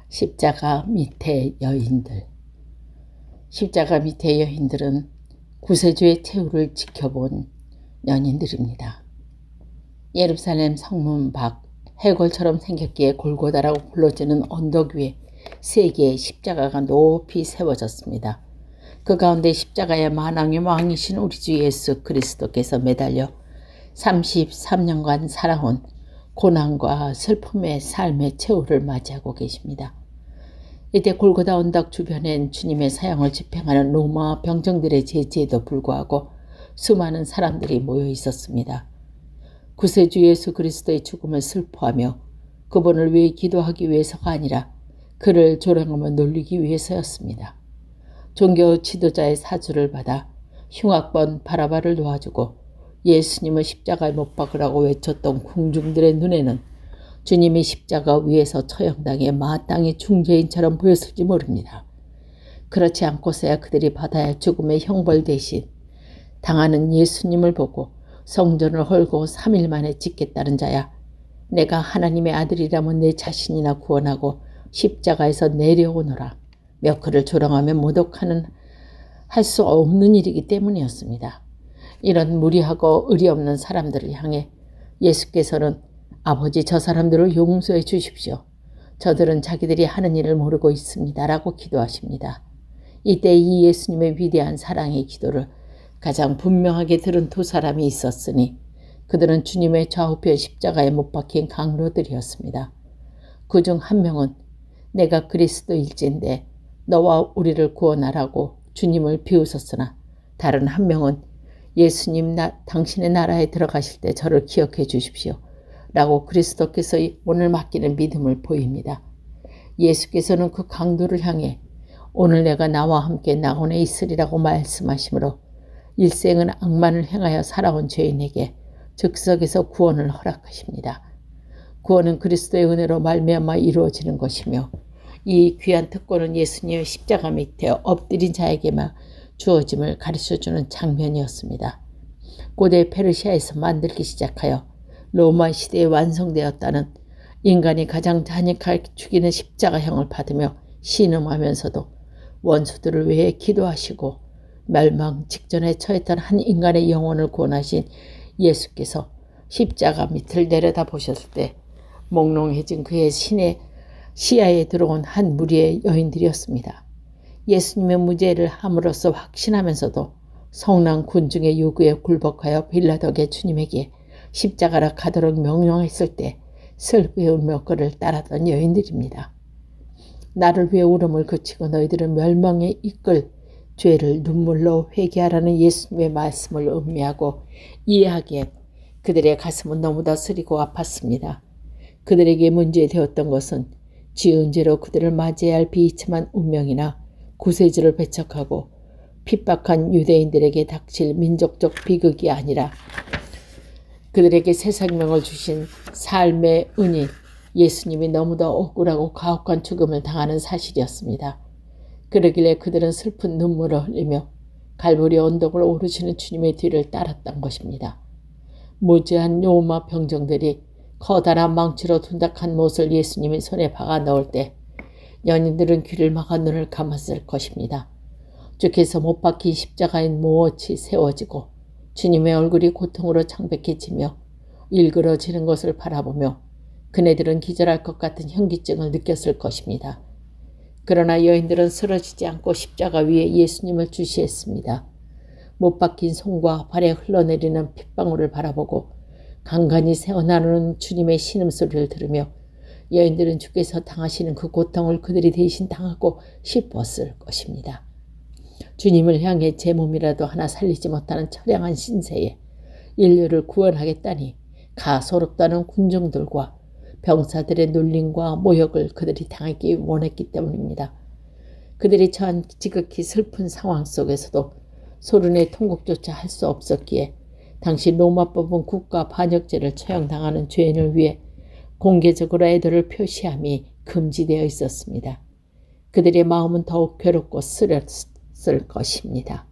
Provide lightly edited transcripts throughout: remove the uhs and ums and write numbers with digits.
십자가 밑의 여인들. 십자가 밑의 여인들은 구세주의 최후를 지켜본 연인들입니다. 예루살렘 성문 밖 해골처럼 생겼기에 골고다라고 불러지는 언덕 위에 세 개의 십자가가 높이 세워졌습니다. 그 가운데 십자가의 만왕의 왕이신 우리 주 예수 그리스도께서 매달려 33년간 살아온 고난과 슬픔의 삶의 최후를 맞이하고 계십니다. 이때 골고다 언덕 주변엔 주님의 사형을 집행하는 로마 병정들의 제지에도 불구하고 수많은 사람들이 모여 있었습니다. 구세주 예수 그리스도의 죽음을 슬퍼하며 그분을 위해 기도하기 위해서가 아니라 그를 조롱하며 놀리기 위해서였습니다. 종교 지도자의 사주를 받아 흉악범 바라바를 도와주고 예수님을 십자가에 못 박으라고 외쳤던 궁중들의 눈에는 주님이 십자가 위에서 처형당해 마땅히 중죄인처럼 보였을지 모릅니다. 그렇지 않고서야 그들이 받아야 할 죽음의 형벌 대신 당하는 예수님을 보고 성전을 헐고 3일 만에 짓겠다는 자야, 내가 하나님의 아들이라면 내 자신이나 구원하고 십자가에서 내려오너라 며 그를 조롱하며 모독하는 할 수 없는 일이기 때문이었습니다. 이런 무리하고 의리 없는 사람들을 향해 예수께서는 아버지, 저 사람들을 용서해 주십시오. 저들은 자기들이 하는 일을 모르고 있습니다. 라고 기도하십니다. 이때 이 예수님의 위대한 사랑의 기도를 가장 분명하게 들은 두 사람이 있었으니 그들은 주님의 좌우편 십자가에 못 박힌 강로들이었습니다. 그중 한 명은 내가 그리스도일진데 너와 우리를 구원하라고 주님을 비웃었으나 다른 한 명은 예수님, 당신의 나라에 들어가실 때 저를 기억해 주십시오. 라고 그리스도께서 오늘 맡기는 믿음을 보입니다. 예수께서는 그 강도를 향해 오늘 내가 나와 함께 낙원에 있으리라고 말씀하시므로 일생은 악만을 행하여 살아온 죄인에게 즉석에서 구원을 허락하십니다. 구원은 그리스도의 은혜로 말미암아 이루어지는 것이며 이 귀한 특권은 예수님의 십자가 밑에 엎드린 자에게만 주어짐을 가르쳐주는 장면이었습니다. 고대 페르시아에서 만들기 시작하여 로마 시대에 완성되었다는 인간이 가장 잔인하게 죽이는 십자가형을 받으며 신음하면서도 원수들을 위해 기도하시고 멸망 직전에 처했던 한 인간의 영혼을 구원하신 예수께서 십자가 밑을 내려다보셨을 때 몽롱해진 그의 신의 시야에 들어온 한 무리의 여인들이었습니다. 예수님의 무죄를 함으로써 확신하면서도 성난 군중의 요구에 굴복하여 빌라도의 주님에게 십자가라 가도록 명령했을 때 슬프게 울며 그를 따랐던 여인들입니다. 나를 위해 울음을 그치고 너희들은 멸망에 이끌 죄를 눈물로 회개하라는 예수님의 말씀을 음미하고 이해하기에 그들의 가슴은 너무나 쓰리고 아팠습니다. 그들에게 문제되었던 것은 지은 죄로 그들을 맞이해야 할 비참한 운명이나 구세주를 배척하고 핍박한 유대인들에게 닥칠 민족적 비극이 아니라 그들에게 새 생명을 주신 삶의 은인 예수님이 너무도 억울하고 가혹한 죽음을 당하는 사실이었습니다. 그러길래 그들은 슬픈 눈물을 흘리며 갈보리 언덕을 오르시는 주님의 뒤를 따랐던 것입니다. 무지한 로마 병정들이 커다란 망치로 둔탁한 못을 예수님의 손에 박아 넣을 때 연인들은 귀를 막아 눈을 감았을 것입니다. 주께서 못 박힌 십자가인 무엇이 세워지고 주님의 얼굴이 고통으로 창백해지며 일그러지는 것을 바라보며 그네들은 기절할 것 같은 현기증을 느꼈을 것입니다. 그러나 여인들은 쓰러지지 않고 십자가 위에 예수님을 주시했습니다. 못 박힌 손과 발에 흘러내리는 핏방울을 바라보고 간간히 새어나오는 주님의 신음소리를 들으며 여인들은 주께서 당하시는 그 고통을 그들이 대신 당하고 싶었을 것입니다. 주님을 향해 제 몸이라도 하나 살리지 못하는 처량한 신세에 인류를 구원하겠다니 가소롭다는 군중들과 병사들의 놀림과 모욕을 그들이 당하기 원했기 때문입니다. 그들이 처한 지극히 슬픈 상황 속에서도 소른의 통곡조차 할 수 없었기에 당시 로마법은 국가 반역죄를 처형당하는 죄인을 위해 공개적으로 애도를 표시함이 금지되어 있었습니다. 그들의 마음은 더욱 괴롭고 쓰렸을 것입니다.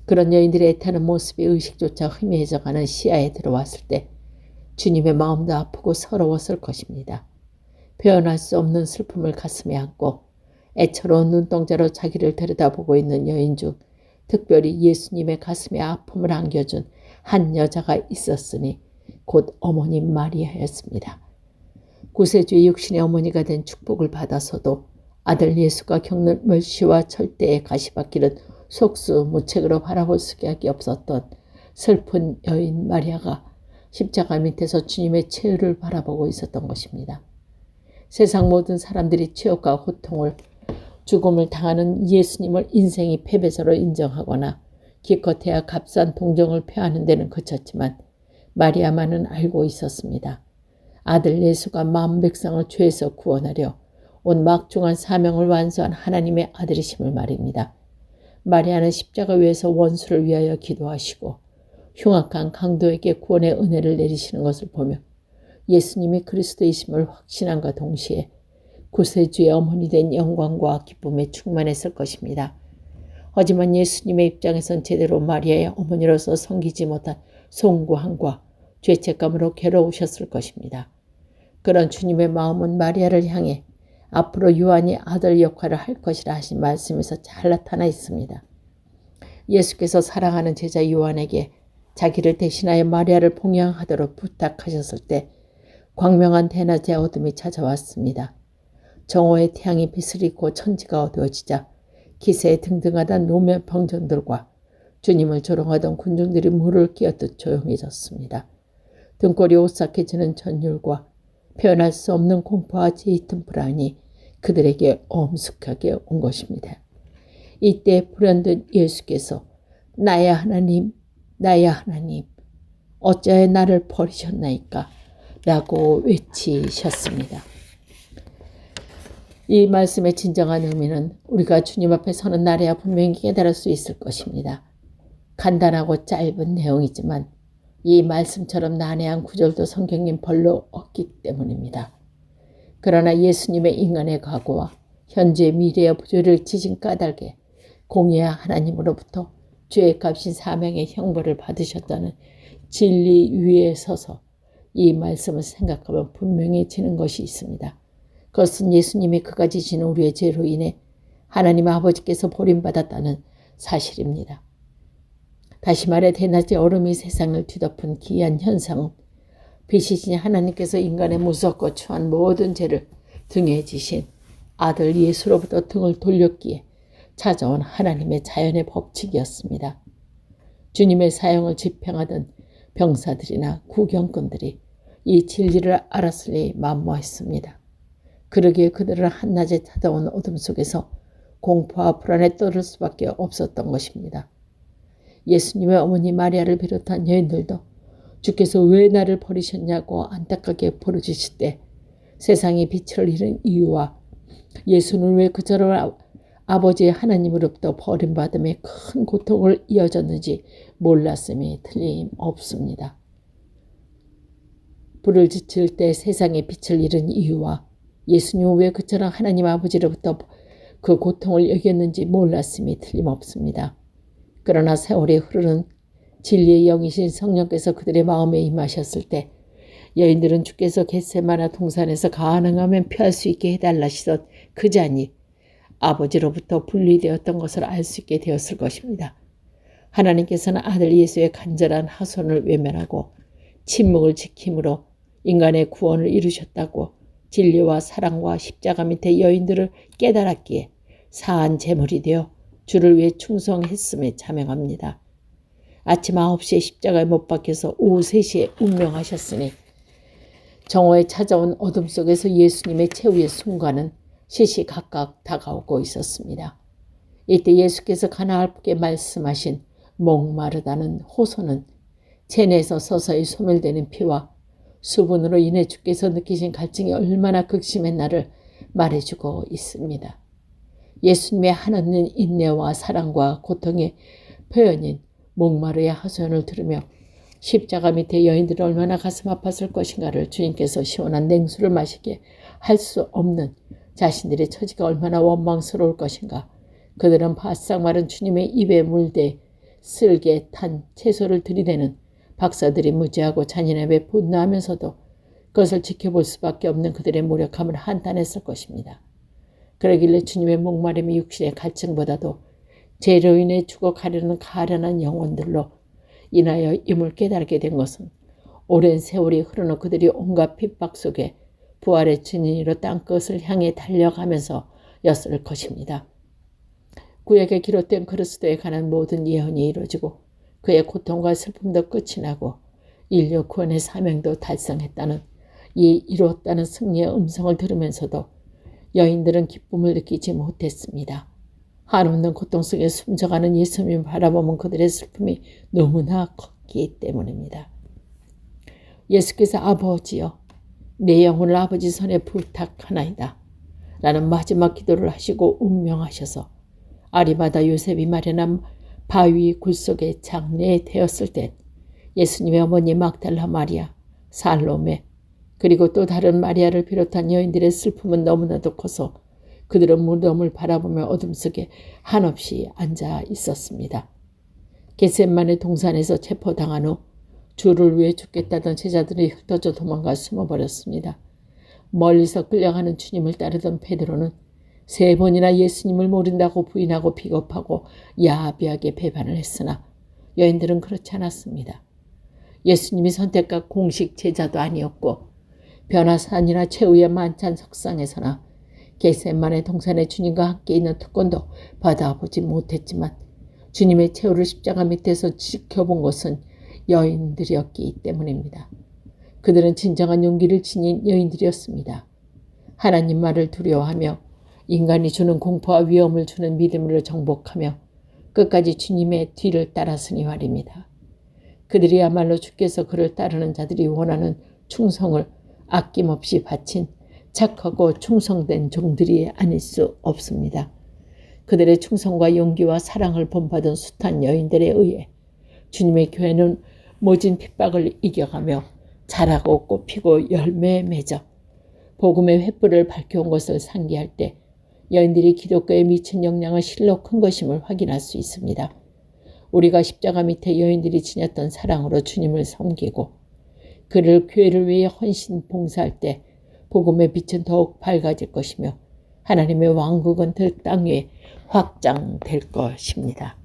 그런 여인들의 애타는 모습이 의식조차 희미해져가는 시야에 들어왔을 때 주님의 마음도 아프고 서러웠을 것입니다. 표현할 수 없는 슬픔을 가슴에 안고 애처로운 눈동자로 자기를 들여다보고 있는 여인 중 특별히 예수님의 가슴에 아픔을 안겨준 한 여자가 있었으니 곧 어머님 마리아였습니다. 구세주의 육신의 어머니가 된 축복을 받아서도 아들 예수가 겪는 멸시와 절대의 가시밭길은 속수무책으로 바라볼 수밖에 없었던 슬픈 여인 마리아가 십자가 밑에서 주님의 최후를 바라보고 있었던 것입니다. 세상 모든 사람들이 치욕과 고통을 죽음을 당하는 예수님을 인생의 패배자로 인정하거나 기껏해야 값싼 동정을 표하는 데는 그쳤지만 마리아만은 알고 있었습니다. 아들 예수가 마음 백성을 죄에서 구원하려 온 막중한 사명을 완수한 하나님의 아들이심을 말입니다. 마리아는 십자가 위에서 원수를 위하여 기도하시고 흉악한 강도에게 구원의 은혜를 내리시는 것을 보며 예수님이 그리스도이심을 확신함과 동시에 구세주의 어머니 된 영광과 기쁨에 충만했을 것입니다. 하지만 예수님의 입장에선 제대로 마리아의 어머니로서 섬기지 못한 송구함과 죄책감으로 괴로우셨을 것입니다. 그런 주님의 마음은 마리아를 향해 앞으로 요한이 아들 역할을 할 것이라 하신 말씀에서 잘 나타나 있습니다. 예수께서 사랑하는 제자 요한에게 자기를 대신하여 마리아를 봉양하도록 부탁하셨을 때 광명한 대낮의 어둠이 찾아왔습니다. 정오의 태양이 빛을 잃고 천지가 어두워지자 기세에 등등하던 노면 병정들과 주님을 조롱하던 군중들이 물을 끼얹듯 조용해졌습니다. 등골이 오싹해지는 전율과 표현할 수 없는 공포와 짙은 불안이 그들에게 엄숙하게 온 것입니다. 이때 불현듯 예수께서 나의 하나님, 나의 하나님, 어찌하여 나를 버리셨나이까? 라고 외치셨습니다. 이 말씀의 진정한 의미는 우리가 주님 앞에 서는 날에야 분명히 깨달을 수 있을 것입니다. 간단하고 짧은 내용이지만 이 말씀처럼 난해한 구절도 성경엔 별로 없기 때문입니다. 그러나 예수님의 인간의 과거와 현재 미래의 부조리를 지진 까닭에 공의와 하나님으로부터 죄의 값인 사명의 형벌을 받으셨다는 진리 위에 서서 이 말씀을 생각하면 분명해지는 것이 있습니다. 그것은 예수님이 그까지 지는 우리의 죄로 인해 하나님 아버지께서 버림받았다는 사실입니다. 다시 말해 대낮의 얼음이 세상을 뒤덮은 기이한 현상은 빛이신 하나님께서 인간의 무섭고 추한 모든 죄를 등에 지신 아들 예수로부터 등을 돌렸기에 찾아온 하나님의 자연의 법칙이었습니다. 주님의 사형을 집행하던 병사들이나 구경꾼들이 이 진리를 알았으니 만무했습니다. 그러기에 그들은 한낮에 찾아온 어둠 속에서 공포와 불안에 떨을 수밖에 없었던 것입니다. 예수님의 어머니 마리아를 비롯한 여인들도 주께서 왜 나를 버리셨냐고 안타깝게 부르짖을 때 세상의 빛을 잃은 이유와 예수는 왜 그처럼 아버지 하나님으로부터 버림받음에 큰 고통을 이어졌는지 몰랐음이 틀림없습니다. 불을 지칠 때 세상의 빛을 잃은 이유와 예수님은 왜 그처럼 하나님 아버지로부터 그 고통을 여겼는지 몰랐음이 틀림없습니다. 그러나 세월이 흐르는 진리의 영이신 성령께서 그들의 마음에 임하셨을 때 여인들은 주께서 겟세마네 동산에서 가능하면 피할 수 있게 해달라시던 그 잔이 아버지로부터 분리되었던 것을 알 수 있게 되었을 것입니다. 하나님께서는 아들 예수의 간절한 하소연을 외면하고 침묵을 지킴으로 인간의 구원을 이루셨다고 진리와 사랑과 십자가 밑에 여인들을 깨달았기에 사한 제물이 되어 주를 위해 충성했음에 자명합니다. 아침 9시에 십자가에 못 박혀서 오후 3시에 운명하셨으니 정오에 찾아온 어둠 속에서 예수님의 최후의 순간은 시시각각 다가오고 있었습니다. 이때 예수께서 가나알프게 말씀하신 목마르다는 호소는 체내에서 서서히 소멸되는 피와 수분으로 인해 주께서 느끼신 갈증이 얼마나 극심했나를 말해주고 있습니다. 예수님의 한없는 인내와 사랑과 고통의 표현인 목마르의 하소연을 들으며 십자가 밑에 여인들이 얼마나 가슴 아팠을 것인가를 주님께서 시원한 냉수를 마시게 할 수 없는 자신들의 처지가 얼마나 원망스러울 것인가. 그들은 바싹 마른 주님의 입에 물대 쓸게 탄 채소를 들이대는 박사들이 무지하고 잔인함에 분노하면서도 그것을 지켜볼 수밖에 없는 그들의 무력함을 한탄했을 것입니다. 그러길래 주님의 목마름이 육신의 갈증보다도 죄로 인해 죽어가려는 가련한 영혼들로 인하여 임을 깨달게 된 것은 오랜 세월이 흐르는 그들이 온갖 핍박 속에 부활의 증인으로 땅끝을 향해 달려가면서 였을 것입니다. 구약에 기록된 그리스도에 관한 모든 예언이 이루어지고 그의 고통과 슬픔도 끝이 나고 인류 구원의 사명도 달성했다는 이 이루었다는 승리의 음성을 들으면서도 여인들은 기쁨을 느끼지 못했습니다. 한없는 고통 속에 숨져가는 예수님을 바라보면 그들의 슬픔이 너무나 컸기 때문입니다. 예수께서 아버지여 내 영혼을 아버지 손에 부탁하나이다 라는 마지막 기도를 하시고 운명하셔서 아리마다 요셉이 마련한 바위 굴 속에 장례되었을 때 예수님의 어머니 막달라 마리아, 살로메 그리고 또 다른 마리아를 비롯한 여인들의 슬픔은 너무나도 커서 그들은 무덤을 바라보며 어둠 속에 한없이 앉아 있었습니다. 겟셋마네 동산에서 체포당한 후 주를 위해 죽겠다던 제자들이 흩어져 도망가 숨어버렸습니다. 멀리서 끌려가는 주님을 따르던 베드로는 3번이나 예수님을 모른다고 부인하고 비겁하고 야비하게 배반을 했으나 여인들은 그렇지 않았습니다. 예수님이 선택한 공식 제자도 아니었고 변화산이나 최후의 만찬 석상에서나 겟셋마네 동산의 주님과 함께 있는 특권도 받아보지 못했지만 주님의 최후를 십자가 밑에서 지켜본 것은 여인들이었기 때문입니다. 그들은 진정한 용기를 지닌 여인들이었습니다. 하나님 말을 두려워하며 인간이 주는 공포와 위험을 주는 믿음으로 정복하며 끝까지 주님의 뒤를 따랐으니 말입니다. 그들이야말로 주께서 그를 따르는 자들이 원하는 충성을 아낌없이 바친 착하고 충성된 종들이 아닐 수 없습니다. 그들의 충성과 용기와 사랑을 본받은 숱한 여인들에 의해 주님의 교회는 모진 핍박을 이겨가며 자라고 꽃피고 열매 맺어 복음의 횃불을 밝혀온 것을 상기할 때 여인들이 기독교에 미친 영향은 실로 큰 것임을 확인할 수 있습니다. 우리가 십자가 밑에 여인들이 지녔던 사랑으로 주님을 섬기고 그를 교회를 위해 헌신 봉사할 때 복음의 빛은 더욱 밝아질 것이며 하나님의 왕국은 땅 위에 확장될 것입니다.